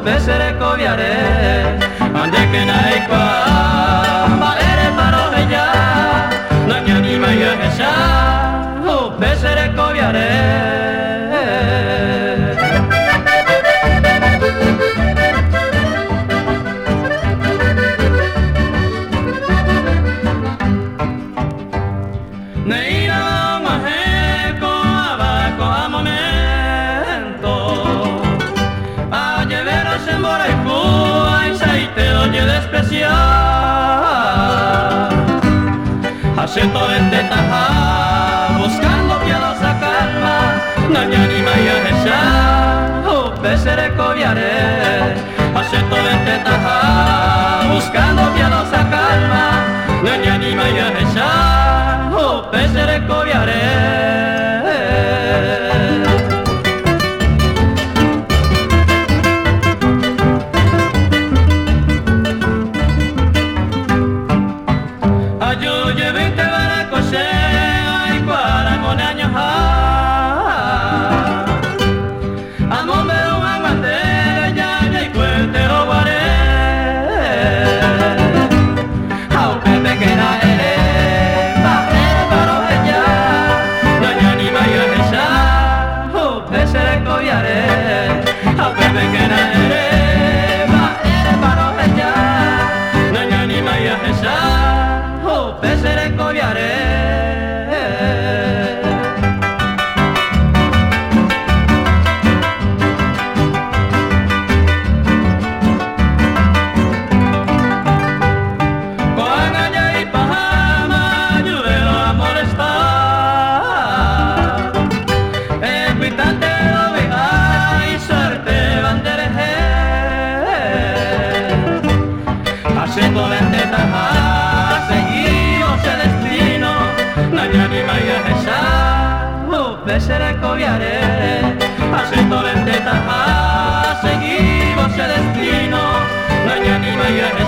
pesere coviare, ande que naikwa, maere paroheya, nanya ni maya hesha, pesere coviare. Neira maheko abako a momento a llevar a sembora y pua y saite oye despreciar haciendo vente taja buscando piadosa calma naña ni maya hesha pesere coviare haciendo vente taja buscando piadosa calma naña ni maya hesha pesere coviare. Ayuye vinte para coche ay para monaño ha amombe un amante ya y cuentero guare au pepe que na a bebe que na ere, ma ere paro ella, naña ni maya hesha, pesere coviare. Coagaña y pajama, ayudero a molestar, equitante haciendo vente taja, seguimos el destino, naña ni maya hesha, pesere coviare. Haciendo vente taja, seguimos el destino, naña ni maya hesha.